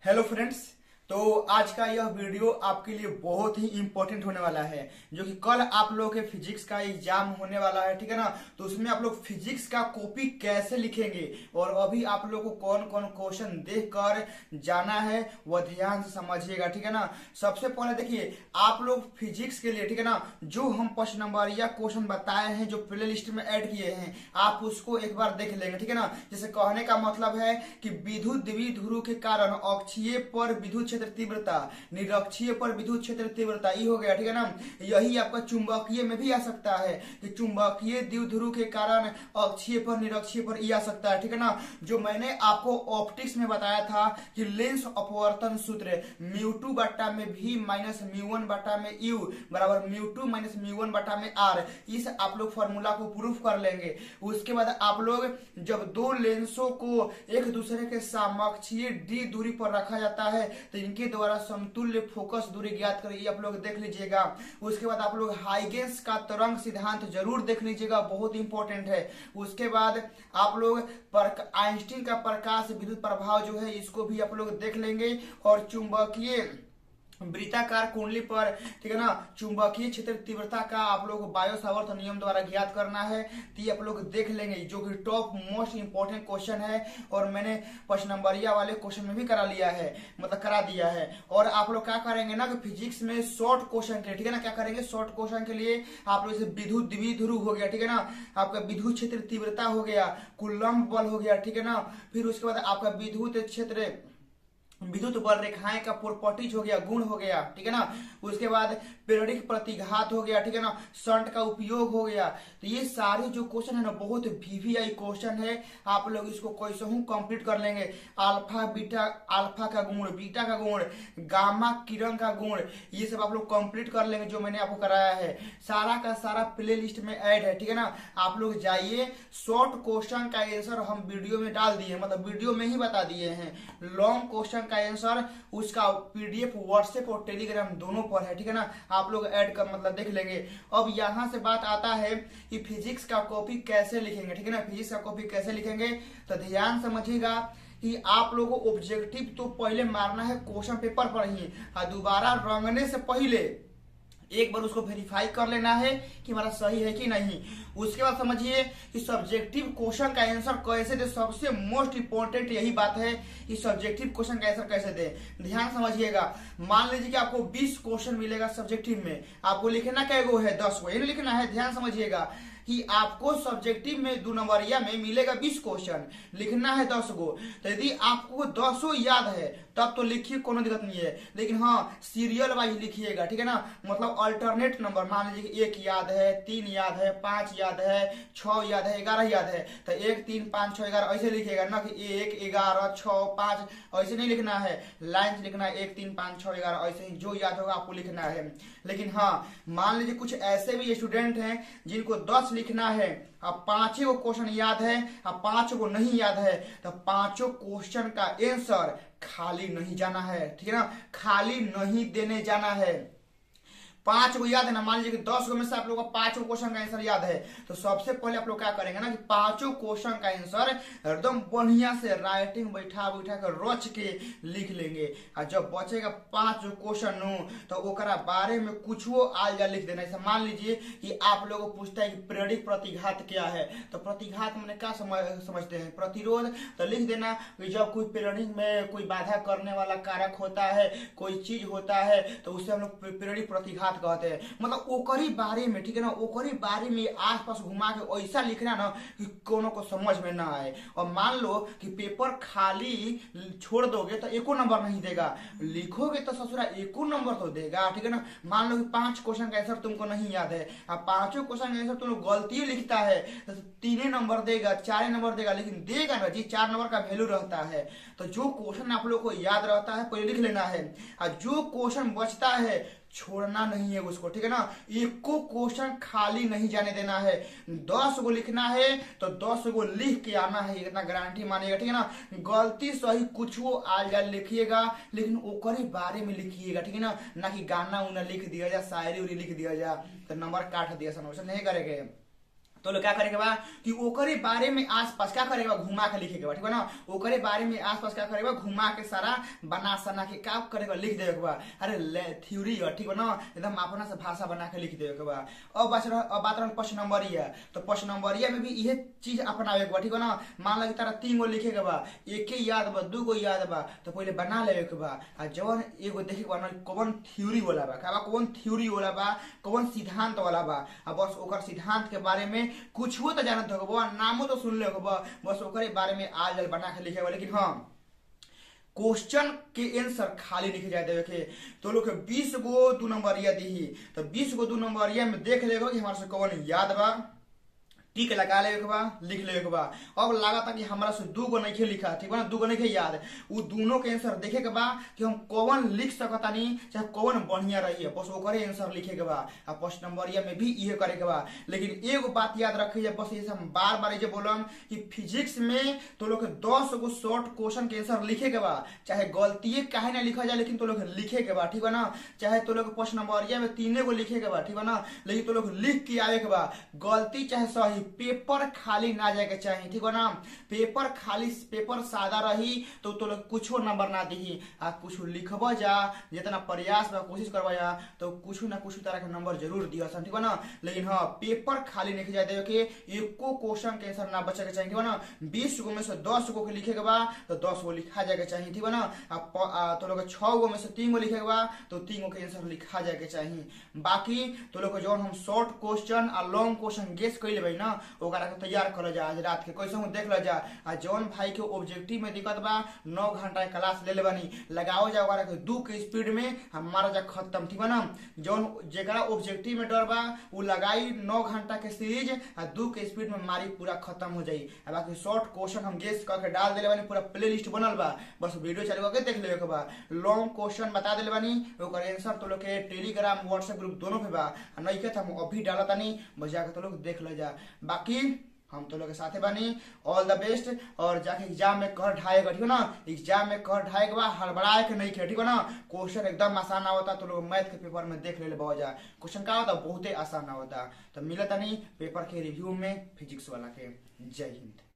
Hello friends. तो आज का यह वीडियो आपके लिए बहुत ही इंपॉर्टेंट होने वाला है, जो कि कल आप लोगों के फिजिक्स का एग्जाम होने वाला है, ठीक है ना। तो उसमें आप लोग फिजिक्स का कॉपी कैसे लिखेंगे और अभी आप लोग को कौन कौन क्वेश्चन देख कर जाना है वह ध्यान से समझिएगा, ठीक है ना। सबसे पहले देखिए, आप लोग फिजिक्स के लिए, ठीक है ना, जो हम 5 नंबर या क्वेश्चन बताए हैं, जो प्ले लिस्ट में ऐड किए हैं, आप उसको एक बार देख लेंगे, ठीक है ना। जैसे कहने का मतलब है कि विद्युत द्विध्रुव के कारण अक्षीय पर विद्युत क्षेत्र तीव्रता, निरक्षीय पर विद्युत क्षेत्र तीव्रता, ये हो गया, ठीक है ना। यही आपका चुंबकीय में भी आ सकता है कि चुंबकीय द्विध्रुव के कारण अक्षीय पर निरक्षीय पर ये आ सकता है, ठीक है ना। जो मैंने आपको ऑप्टिक्स में बताया था कि लेंस अपवर्तन सूत्र μ2 बटा में v माइनस μ1 बटा में u बराबर μ2 माइनस μ1 बटा में r, इस आप लोग फॉर्मूला को प्रूफ कर लेंगे। उसके बाद आप लोग जब दो लेंसों को एक दूसरे के समकक्षीय d दूरी पर रखा जाता है तो इनके द्वारा समतुल्य फोकस दूरी ज्ञात करिए, आप लोग देख लीजिएगा। उसके बाद आप लोग हाइगेंस का तरंग सिद्धांत जरूर देख लीजिएगा, बहुत इंपॉर्टेंट है। उसके बाद आप लोग आइंस्टीन का प्रकाश विद्युत प्रभाव जो है इसको भी आप लोग देख लेंगे, और चुंबकीय वृत्ताकार कुंडली पर, ठीक है ना, चुंबकीय क्षेत्र तीव्रता का आप लोग बायो सावर्त नियम द्वारा ज्ञात करना है, तो ये आप लोग देख लेंगे, जो कि टॉप मोस्ट इंपॉर्टेंट क्वेश्चन है और मैंने 5 नंबरिया वाले क्वेश्चन में भी करा लिया है, मतलब करा दिया है। और आप लोग क्या करेंगे ना कि फिजिक्स में शॉर्ट क्वेश्चन के लिए, ठीक है ना, क्या करेंगे, शॉर्ट क्वेश्चन के लिए आप लोग जैसे विद्युत द्विध्रुव हो गया, ठीक है ना, आपका विद्युत क्षेत्र तीव्रता हो गया, कूलम्ब बल हो गया, ठीक है ना। फिर उसके बाद आपका विद्युत क्षेत्र विद्युत बल रेखाएं का प्रॉपर्टीज हो गया, गुण हो गया, ठीक है ना। उसके बाद पीरियडिक प्रतिघात हो गया, ठीक है ना, शंट का उपयोग हो गया। तो ये सारे जो क्वेश्चन है ना बहुत वीवीआई क्वेश्चन है, आप लोग इसको कैसे हूं कंप्लीट कर लेंगे। अल्फा बीटा, अल्फा का गुण, बीटा का गुण, गामा किरण का गुण, ये सब आप लोग कंप्लीट कर लेंगे जो मैंने आपको कराया है। सारा का सारा प्ले लिस्ट में ऐड है, ठीक है ना। आप लोग जाइए, शॉर्ट क्वेश्चन का आंसर हम वीडियो में डाल दिए, मतलब वीडियो में ही बता दिए हैं। लॉन्ग क्वेश्चन का आंसर उसका पीडीएफ व्हाट्सएप और टेलीग्राम दोनों पर है, ठीक है ना। आप लोग ऐड कर मतलब देख लेंगे। अब यहां से बात आता है कि फिजिक्स का कॉपी कैसे लिखेंगे, ठीक है ना। फिजिक्स का कॉपी कैसे लिखेंगे तो ध्यान समझिएगा कि आप लोगों को ऑब्जेक्टिव तो पहले मारना है क्वेश्चन पेपर पर ही, और दोबारा रंगने से पहले एक बार उसको वेरीफाई कर लेना है कि हमारा सही है कि नहीं। उसके बाद समझिए कि सब्जेक्टिव क्वेश्चन का आंसर कैसे दे, सबसे मोस्ट इंपॉर्टेंट यही बात है कि सब्जेक्टिव क्वेश्चन का आंसर कैसे दे। ध्यान समझिएगा, मान लीजिए कि आपको 20 क्वेश्चन मिलेगा सब्जेक्टिव में, आपको लिखना क्या गो है, 10 को, ये नहीं लिखना है। ध्यान समझिएगा कि आपको सब्जेक्टिव में 2 नंबरिया में मिलेगा 20 क्वेश्चन, लिखना है 10 गो। तो यदि आपको 10 याद है तब तो लिखिए, कोनो दिक्कत नहीं है। लेकिन हाँ, सीरियल वाइज लिखिएगा, ठीक है ना, मतलब अल्टरनेट नंबर, मान लीजिए कि 1 याद है, 3 याद है, 5 याद है, 6 याद है, 11 याद है, तो 1 3 5 6 11 ऐसे लिखिएगा ना, कि 1 11 6 5 ऐसे नहीं लिखना है, लाइन लिखना है 1 3 5 6 11, ऐसे ही जो याद होगा आपको लिखना है। लेकिन हाँ, मान लीजिए कुछ ऐसे भी स्टूडेंट हैं जिनको 10 लिखना है, अब 5 को क्वेश्चन याद है, अब 5 को नहीं याद है, तो 5 क्वेश्चन का आंसर खाली नहीं जाना है, ठीक है ना, खाली नहीं देने जाना है। 5 को याद है ना, मान लीजिए कि 10 में से आप लोगों को 5 क्वेश्चन का आंसर याद है, तो सबसे पहले आप लोग क्या करेंगे ना कि 5 क्वेश्चन का आंसर एकदम बढ़िया से राइटिंग बैठा कर रच के लिख लेंगे। और जब बचेगा 5 क्वेश्चन तो ओकरा बारे में कुछ वो आल जा लिख देना। ऐसा मान लीजिए कि आप लोगों को पूछता है कि पीरियडिक प्रतिघात क्या है, तो प्रतिघात मैंने क्या समझते हैं, प्रतिरोध, तो लिख देना कि जब कोई पीरियडिक में कोई बाधा करने वाला कारक होता है, कोई चीज होता है, तो उसे हम लोग पीरियडिक प्रतिघात कहते हैं। मतलब ओकरी बारे में, ठीक है ना, ओकरी बारे में आसपास घुमा के ऐसा लिखना ना कि कोनो को समझ में ना आए। और मान लो कि पेपर खाली छोड़ दोगे तो एको नंबर नहीं देगा, लिखोगे तो ससुरा एको नंबर तो देगा, ठीक है ना। मान लो कि 5 क्वेश्चन का आंसर तुमको नहीं याद है, अब 5 क्वेश्चन का आंसर तुम गलती लिखता है तो 3 नंबर देगा, 4 नंबर देगा, लेकिन देगा ना जी, 4 नंबर का वैल्यू रहता है। तो जो क्वेश्चन आप लोग को याद रहता है पहले लिख लेना है, और जो क्वेश्चन बचता है छोड़ना नहीं है उसको, ठीक है ना। एक को क्वेश्चन खाली नहीं जाने देना है, 10 को लिखना है तो 10 को लिख के आना है, इतना गारंटी मानिएगा, ठीक है ना। गलती सही कुछ वो आज लिखिएगा, लेकिन ओकरे बारे में लिखिएगा, ठीक है ना कि गाना उना लिख दिया जाए, शायरी उरी लिख दिया जाए तो नंबर काट दिया, समझ नहीं करेंगे। तो लोग क्या करेगा बा कि ओकरे बारे में आसपास क्या करेगा, घुमा के लिखेगा, ठीक है ना। ओकरे बारे में आसपास क्या करेगा, घुमा के सारा बना सना के क्या करेगा, लिख देगा बा। अरे थ्योरी है, ठीक है ना, एकदम अपना से भाषा बना के लिख देगा बा। अब बात रहा प्रश्न नंबरिया, तो प्रश्न नंबरिया में भी यह चीज अपनावे के बा, ठीक है ना। मान लो कि तारा 3 गो लिखेगा बा, एक ही याद बा, 2 गो याद बा, तो पहले बना लेवे के बा। आ जवन एगो देखे के बा कौन थ्योरी वाला बा, का कौन थ्योरी वाला बा, कौन सिद्धांत वाला बा। आ बस ओकर सिद्धांत के बारे में कुछ तो जानत होगा, नामो तो सुन ले होगा, बस ओकरे बारे में आज बना के लिखेगा। लेकिन हाँ, क्वेश्चन के आंसर खाली लिखे जाए देवे के। तो लोग 20 गो 2 नंबरिया दी, तो 20 गो 2 नंबरिया में देख लेगा कि हमारे से कौन याद बा, टिक लगा ले के बा, लिख ले के बा। अब लागत कि हमरा से 2 गो नहीं लिखा, ठीक है ना, 2 गो नहीं याद, वो दोनों के आंसर देखे के बा कि हम कौन लिख सकता नहीं, चाहे कौन बढ़िया रही है, बस ओकरे आंसर लिखे के बा। आ प्रश्न नंबरिया में भी ये करे के बा। लेकिन एगो बात याद रखिए, बस ये हम बार बार ये बोलम कि फिजिक्स में तो लोग 10 गो शॉर्ट क्वेश्चन के आंसर लिखे के बा, चाहे गलती काहे ना लिखा जाए, लेकिन तो लोग लिखे के बा, ठीक है ना। चाहे तो लोग प्रश्न नंबरिया में 3 गो लिखे के बा, ठीक है ना, लेकिन तो लोग लिख के आवे के बा, गलती चाहे सही, पेपर खाली ना जाए के चाहिए, ठीक है ना। पेपर खाली, पेपर सादा रही तो लोग कुछ नंबर ना दी। आ कुछ लिखबा जा, जितना प्रयास बा कोशिश करबा जा, तो कुछ ना कुछ तरह के नंबर जरूर दिया, ठीक है ना। लेकिन हाँ, पेपर खाली नहीं जाए देवे के, एको क्वेश्चन के आंसर ना बचे के चाहिए, ठीक है ना। 20 गो में से 10 गो के लिखे के बा, तो 10 गो लिखा जाए के चाहिए, ठीक है ना। तो लोग 6 गो में से 3 गो लिखे के बा, तो 3 गो के आंसर लिखा जाए के चाहिए। बाकी तो लोग जो हम शॉर्ट क्वेश्चन आ लॉन्ग क्वेश्चन गेस कर लेबै ना, ओकरा के तैयार कर जा आज रात के, कैसे हूँ देख लो जा। आ जौन भाई के ऑब्जेक्टिव में दिक्कत बा, 9 घंटा क्लास ले लेबानी, लगाओ जा ओकरा के 2 के स्पीड में हमारा जा खत्म, ठीक है ना। जौन जेकरा ऑब्जेक्टिव में डर बा, वो लगाई 9 घंटा के सीरीज आ 2 के स्पीड में मारी, पूरा खत्म हो जाई। आ बाकी शॉर्ट क्वेश्चन हम गेस करके डाल देले बानी, पूरा प्ले लिस्ट बनल बा, बस वीडियो चालू करके देख लेवे के बा। लॉन्ग क्वेश्चन बता देले बानी, ओकर आंसर तो लोग के टेलीग्राम व्हाट्सएप ग्रुप दोनों पे बा, नहीं के हम अभी डालत तानी, बस जाके तो लोग देख ले जा। बाकी हम तो लोग के साथे बानी, ऑल द बेस्ट। और जाके एग्जाम में कर ढाएगा, ठीक है ना, एग्जाम में कर ढाएगा बा, हड़बड़ाए के नहीं खे, ठीक है ना। क्वेश्चन एकदम आसान होता, तो लोग मैथ के पेपर में देख ले बहुत जा, क्वेश्चन का होता बहुत आसान होता। तो मिलता नहीं पेपर के रिव्यू में फिजिक्स वाला के। जय हिंद।